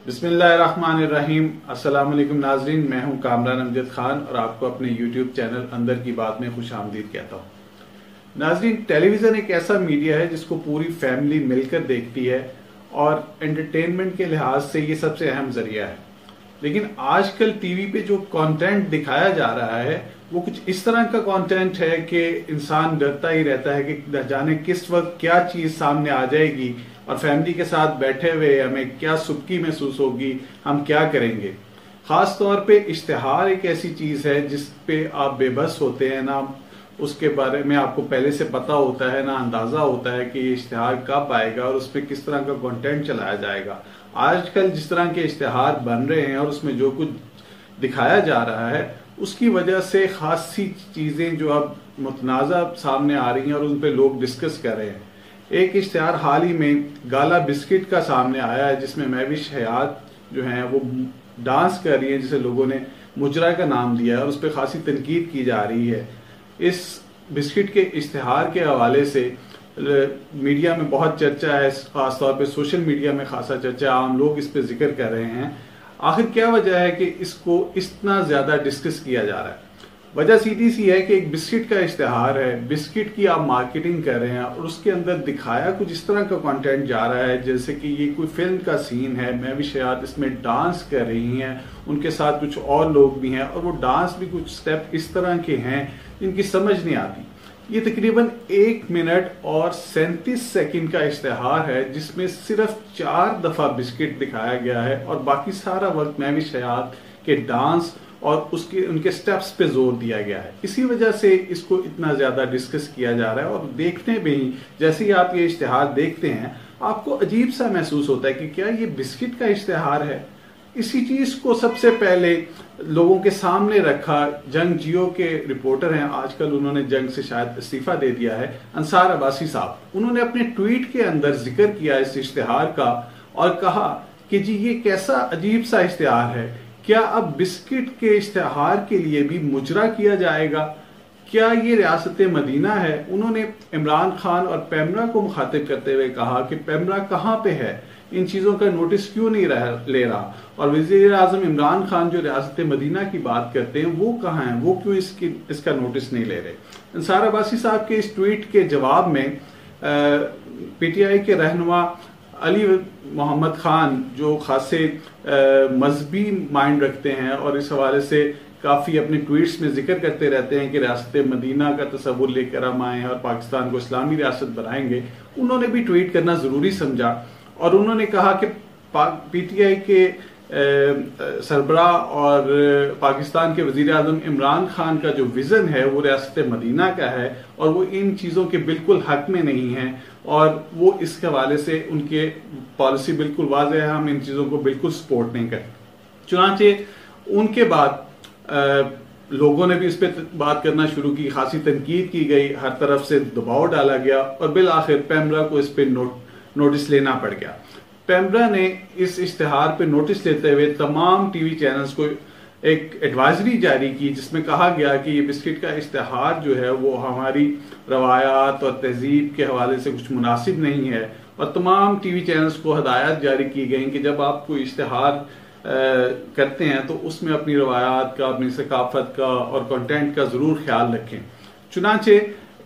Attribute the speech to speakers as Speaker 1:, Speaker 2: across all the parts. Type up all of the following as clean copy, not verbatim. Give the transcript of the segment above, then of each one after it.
Speaker 1: बिस्मिल्लाहिर्रहमानिर्रहीम। अस्सलाम वालेकुम नाजरीन, मैं हूं कामरान अमजद खान और आपको अपने यूट्यूब चैनल अंदर की बात में खुश आमदीद कहता हूं। नाजरीन, टेलीविज़न एक ऐसा मीडिया है जिसको पूरी फैमिली मिलकर देखती है और एंटरटेनमेंट के लिहाज से ये सबसे अहम जरिया है। लेकिन आजकल टीवी पे जो कंटेंट दिखाया जा रहा है वो कुछ इस तरह का कंटेंट है कि इंसान डरता ही रहता है कि न जाने किस वक्त क्या चीज सामने आ जाएगी और फैमिली के साथ बैठे हुए हमें क्या सुबकी महसूस होगी, हम क्या करेंगे। खास तौर पे इश्तिहार एक ऐसी चीज है जिस पे आप बेबस होते हैं, ना उसके बारे में आपको पहले से पता होता है, ना अंदाजा होता है कि ये इश्तिहार कब आएगा और उस पर किस तरह का कंटेंट चलाया जाएगा। आजकल जिस तरह के इश्तिहार बन रहे हैं और उसमें जो कुछ दिखाया जा रहा है उसकी वजह से खासी चीजें जो अब मुतनाज़ा सामने आ रही हैं और उन पे लोग डिस्कस कर रहे हैं। एक इश्तिहार हाल ही में गाला बिस्किट का सामने आया है जिसमें महविश हयात जो हैं वो डांस कर रही है, जिसे लोगों ने मुजरा का नाम दिया है और उस पर खासी तनकीद की जा रही है। इस बिस्किट के इश्तिहार के हवाले से मीडिया में बहुत चर्चा है, खासतौर पे सोशल मीडिया में खासा चर्चा, आम लोग इस पे जिक्र कर रहे हैं। आखिर क्या वजह है कि इसको इतना ज्यादा डिस्कस किया जा रहा है? वजह सीधी सी है कि एक बिस्किट का इश्तिहार है, बिस्किट की आप मार्केटिंग कर रहे हैं और उसके अंदर दिखाया कुछ इस तरह का कंटेंट जा रहा है जैसे कि ये कोई फिल्म का सीन है, महविश हयात इसमें डांस कर रही हैं, उनके साथ कुछ और लोग भी हैं और वो डांस भी कुछ स्टेप इस तरह के हैं जिनकी समझ नहीं आती। ये तकरीबन 1 मिनट और 37 सेकंड का इश्तिहार है जिसमें सिर्फ 4 दफा बिस्किट दिखाया गया है और बाकी सारा वक्त महविश हयात के डांस और उसके उनके स्टेप्स पे जोर दिया गया है। इसी वजह से इसको इतना ज्यादा डिस्कस किया जा रहा है और देखने में ही जैसे ही आप ये इश्तिहार देखते हैं आपको अजीब सा महसूस होता है कि क्या ये बिस्किट का इश्तिहार है। इसी चीज को सबसे पहले लोगों के सामने रखा जंग जियो के रिपोर्टर हैं, आजकल उन्होंने जंग से शायद इस्तीफा दे दिया है, अंसार अब्बासी साहब। उन्होंने अपने ट्वीट के अंदर जिक्र किया इस इश्तिहार का और कहा कि जी ये कैसा अजीब सा इश्तिहार है, क्या अब बिस्किट के इश्तिहार के लिए भी मुजरा किया जाएगा? क्या ये रियासत मदीना है? उन्होंने इमरान खान और पेमरा को मुखातिब करते हुए कहा कि पेमरा कहाँ पे है, इन चीजों का नोटिस क्यों नहीं ले रहा, और वजीर आजम इमरान खान जो रियासत मदीना की बात करते हैं वो कहाँ हैं, वो क्यों इसका नोटिस नहीं ले रहे। अंसार अब्बासी साहब के इस ट्वीट के जवाब में पीटीआई के रहनुमा अली मोहम्मद खान जो खासे मजहबी माइंड रखते हैं और इस हवाले से काफी अपने ट्वीट्स में जिक्र करते रहते हैं कि रियासत मदीना का तस्वुर लेकर हम आए हैं और पाकिस्तान को इस्लामी रियासत बनाएंगे, उन्होंने भी ट्वीट करना जरूरी समझा और उन्होंने कहा कि पीटीआई के सरबराह और पाकिस्तान के वजीर आजम इमरान खान का जो विजन है वो रियासत मदीना का है और वो इन चीज़ों के बिल्कुल हक में नहीं है और वो इस हवाले से उनके पॉलिसी बिल्कुल वाज़ेह है, हम इन चीज़ों को बिल्कुल सपोर्ट नहीं करते। चुनांचे उनके बाद लोगों ने भी इस पर बात करना शुरू की, खासी तनकीद की गई, हर तरफ से दबाव डाला गया और बिल आखिर पेमरा को इस पर नोटिस लेना पड़ गया। पेमरा ने इस इश्तिहार पे नोटिस लेते हुए तमाम टीवी चैनल्स को एक एडवाइजरी जारी की जिसमें कहा गया कि ये बिस्किट का इश्तिहार जो है वो हमारी रवायात और तहजीब के हवाले से कुछ मुनासिब नहीं है और तमाम टीवी चैनल्स को हदायत जारी की गई कि जब आप कोई इश्तिहार करते हैं तो उसमें अपनी रवायात का, अपनी सकाफत का और कंटेंट का जरूर ख्याल रखें। चुनांचे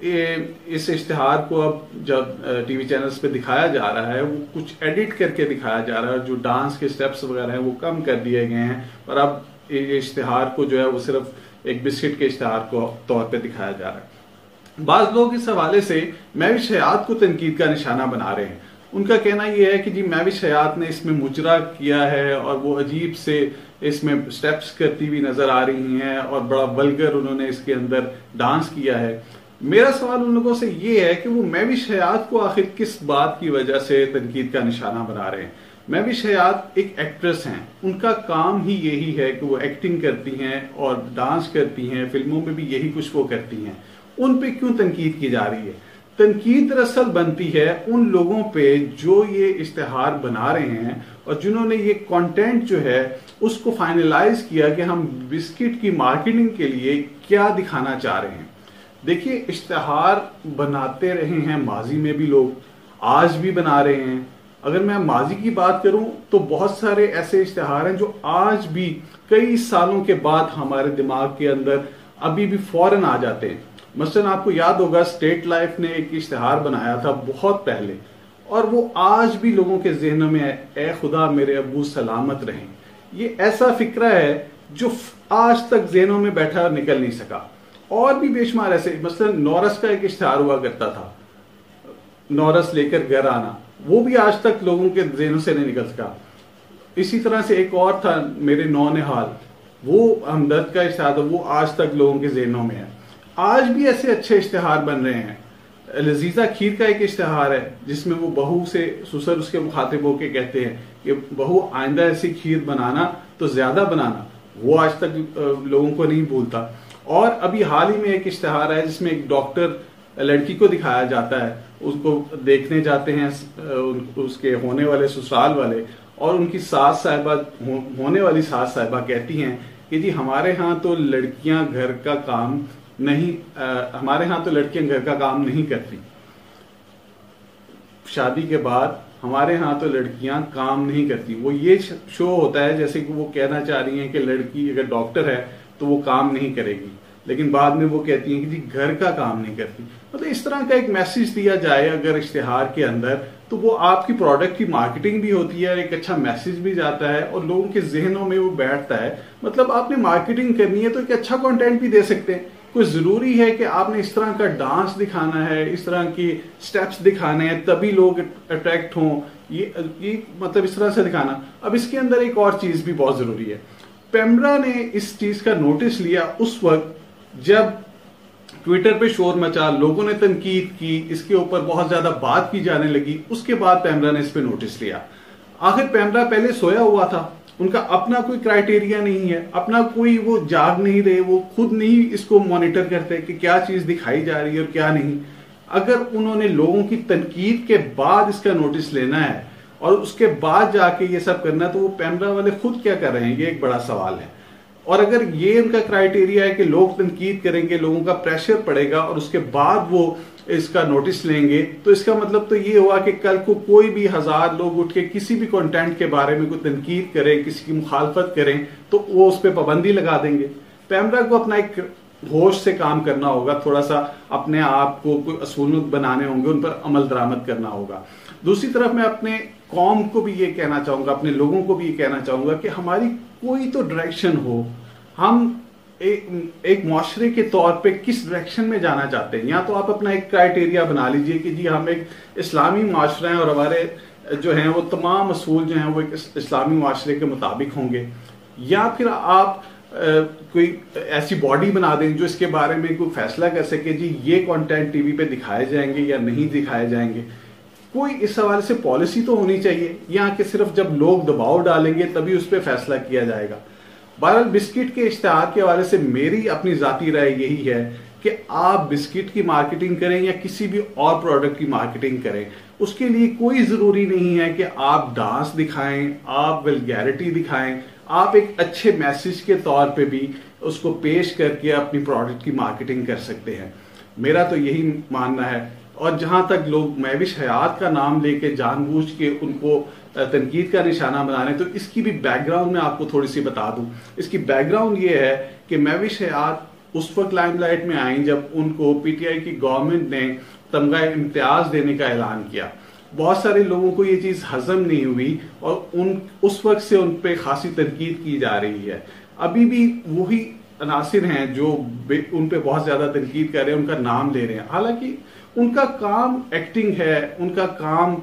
Speaker 1: इस इश्तिहार को अब जब टीवी चैनल्स पे दिखाया जा रहा है वो कुछ एडिट करके दिखाया जा रहा है, जो डांस के स्टेप्स वगैरह हैं वो कम कर दिए गए हैं और अब ये इश्तिहार को जो है वो सिर्फ एक बिस्किट के इश्तिहार को तौर पे दिखाया जा रहा है। बाज लोग इस हवाले से महविश हयात को तनकीद का निशाना बना रहे हैं। उनका कहना यह है कि जी महविश हयात ने इसमें मुजरा किया है और वो अजीब से इसमें स्टेप्स करती हुई नजर आ रही हैं और बड़ा वल्गर उन्होंने इसके अंदर डांस किया है। मेरा सवाल उन लोगों से ये है कि वो महविश हयात को आखिर किस बात की वजह से तनकीद का निशाना बना रहे हैं। महविश हयात एक एक्ट्रेस हैं, उनका काम ही यही है कि वो एक्टिंग करती हैं और डांस करती हैं, फिल्मों में भी यही कुछ वो करती हैं। उन पे क्यों तनकीद की जा रही है? तनकीद दरअसल बनती है उन लोगों पे जो ये इश्तिहार बना रहे हैं और जिन्होंने ये कंटेंट जो है उसको फाइनलाइज किया कि हम बिस्किट की मार्केटिंग के लिए क्या दिखाना चाह रहे हैं। देखिए, इश्तिहार बनाते रहे हैं माजी में भी लोग, आज भी बना रहे हैं अगर मैं माजी की बात करूं तो बहुत सारे ऐसे इश्तिहार हैं जो आज भी कई सालों के बाद हमारे दिमाग के अंदर अभी भी फौरन आ जाते हैं। मसलन आपको याद होगा स्टेट लाइफ ने एक इश्तिहार बनाया था बहुत पहले, और वो आज भी लोगों के जहनों में है, ए खुदा मेरे अब्बू सलामत रहें। ये ऐसा फिक्रा है जो आज तक जहनों में बैठा और निकल नहीं सका। और भी बेशुमार ऐसे, मसलन नौरस का एक इश्तिहार हुआ करता था, नौरस लेकर घर आना, वो भी आज तक लोगों के जहनों से नहीं निकल सका। इसी तरह से एक और था मेरे नौनिहाल, वो हमदर्द का इश्तिहार था, वो आज तक लोगों के जहनों में है। आज भी ऐसे अच्छे इश्तिहार बन रहे हैं। लजीजा खीर का एक इश्तिहार है जिसमें वो बहू से ससुर उसके मुखातिब होके कहते हैं कि बहू आइंदा ऐसी खीर बनाना तो ज्यादा बनाना, वो आज तक लोगों को नहीं भूलता। और अभी हाल ही में एक इश्तिहार है जिसमें एक डॉक्टर लड़की को दिखाया जाता है, उसको देखने जाते हैं उसके होने वाले ससुराल वाले, और उनकी सास साहिबा होने वाली सास साहिबा कहती हैं कि जी हमारे यहाँ तो लड़कियां घर का काम नहीं हमारे यहाँ तो लड़कियां घर का काम नहीं करती, शादी के बाद हमारे यहाँ तो लड़कियां काम नहीं करती। वो ये शो होता है जैसे कि वो कहना चाह रही हैं कि लड़की अगर डॉक्टर है तो वो काम नहीं करेगी, लेकिन बाद में वो कहती हैं कि जी घर का काम नहीं करती। मतलब इस तरह का एक मैसेज दिया जाए अगर इश्तिहार के अंदर, तो वो आपकी प्रोडक्ट की मार्केटिंग भी होती है, एक अच्छा मैसेज भी जाता है और लोगों के जहनों में वो बैठता है। मतलब आपने मार्केटिंग करनी है तो एक अच्छा कंटेंट भी दे सकते हैं। कोई जरूरी है कि आपने इस तरह का डांस दिखाना है, इस तरह की स्टेप्स दिखाने हैं तभी लोग अट्रैक्ट हों, ये मतलब इस तरह से दिखाना। अब इसके अंदर एक और चीज भी बहुत जरूरी है। पेमरा ने इस चीज का नोटिस लिया उस वक्त जब ट्विटर पे शोर मचा, लोगों ने तनकीद की, इसके ऊपर बहुत ज्यादा बात की जाने लगी। उसके बाद पेमरा ने इस पे नोटिस लिया। आखिर पेमरा पहले सोया हुआ था, उनका अपना कोई क्राइटेरिया नहीं है, अपना कोई वो जाग नहीं रहे, वो खुद नहीं इसको मॉनिटर करते कि क्या चीज दिखाई जा रही है और क्या नहीं। अगर उन्होंने लोगों की तनकीद के बाद इसका नोटिस लेना है और उसके बाद जाके ये सब करना है, तो वो पेमरा वाले खुद क्या कर रहे हैं, ये एक बड़ा सवाल है। और अगर ये उनका क्राइटेरिया है कि लोग तनकीद करेंगे, लोगों का प्रेशर पड़ेगा और उसके बाद वो इसका नोटिस लेंगे, तो इसका मतलब तो ये हुआ कि कल को कोई भी 1000 लोग उठ के किसी भी कंटेंट के बारे में कोई तनकीद करें, किसी की मुखालफत करें, तो वो उस पर पाबंदी लगा देंगे। पेमरा को अपना एक होश से काम करना होगा, थोड़ा सा अपने आप को कोई असूल बनाने होंगे, उन पर अमल दरामद करना होगा। दूसरी तरफ मैं अपने कौम को भी ये कहना चाहूंगा, अपने लोगों को भी ये कहना चाहूंगा कि हमारी कोई तो डायरेक्शन हो, हम एक मुआशरे के तौर पे किस डायरेक्शन में जाना चाहते हैं। या तो आप अपना एक क्राइटेरिया बना लीजिए कि जी हम एक इस्लामी मुआशरा है और हमारे जो हैं वो तमाम असूल जो हैं वो एक इस्लामी मुआशरे के मुताबिक होंगे, या फिर आप कोई ऐसी बॉडी बना दें जो इसके बारे में कोई फैसला कर सके जी ये कंटेंट टीवी पे दिखाए जाएंगे या नहीं दिखाए जाएंगे। कोई इस हवाले से पॉलिसी तो होनी चाहिए, या कि सिर्फ जब लोग दबाव डालेंगे तभी उस पर फैसला किया जाएगा। बहरहाल बिस्किट के इश्तिहार के हवाले से मेरी अपनी जाती राय यही है कि आप बिस्किट की मार्केटिंग करें या किसी भी और प्रोडक्ट की मार्केटिंग करें, उसके लिए कोई जरूरी नहीं है कि आप डांस दिखाएं, आप वल्गैरिटी दिखाएं। आप एक अच्छे मैसेज के तौर पे भी उसको पेश करके अपनी प्रोडक्ट की मार्केटिंग कर सकते हैं। मेरा तो यही मानना है। और जहां तक लोग महविश हयात का नाम लेके जानबूझ के उनको तनकीद का निशाना बना रहे हैं, तो इसकी भी बैकग्राउंड में आपको थोड़ी सी बता दूं। इसकी बैकग्राउंड ये है कि महविश हयात उस वक्त लाइमलाइट में आई जब उनको पीटीआई की गवर्नमेंट ने तमगा इम्तियाज देने का ऐलान किया। बहुत सारे लोगों को ये चीज हजम नहीं हुई और उस वक्त से उन पे खासी तनकीद की जा रही है। अभी भी वही अनासिर हैं जो उन पे बहुत ज्यादा तनकीद कर रहे हैं, उनका नाम ले रहे हैं। हालांकि उनका काम एक्टिंग है, उनका काम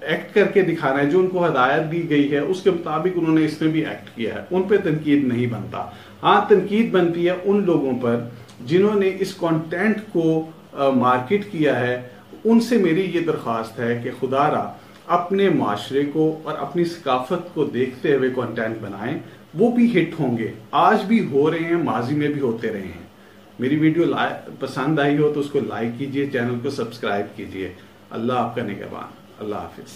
Speaker 1: एक्ट करके दिखाना है, जो उनको हदायत दी गई है उसके मुताबिक उन्होंने इसमें भी एक्ट किया है। उन पे तनकीद नहीं बनता। हाँ, तनकीद बनती है उन लोगों पर जिन्होंने इस कंटेंट को मार्केट किया है। उनसे मेरी ये दरख्वास्त है कि खुदारा अपने माशरे को और अपनी सकाफत को देखते हुए कंटेंट बनाएं, वो भी हिट होंगे। आज भी हो रहे हैं, माजी में भी होते रहे हैं। मेरी वीडियो पसंद आई हो तो उसको लाइक कीजिए, चैनल को सब्सक्राइब कीजिए। अल्लाह आपका निगहबान। अल्लाह हाफिज।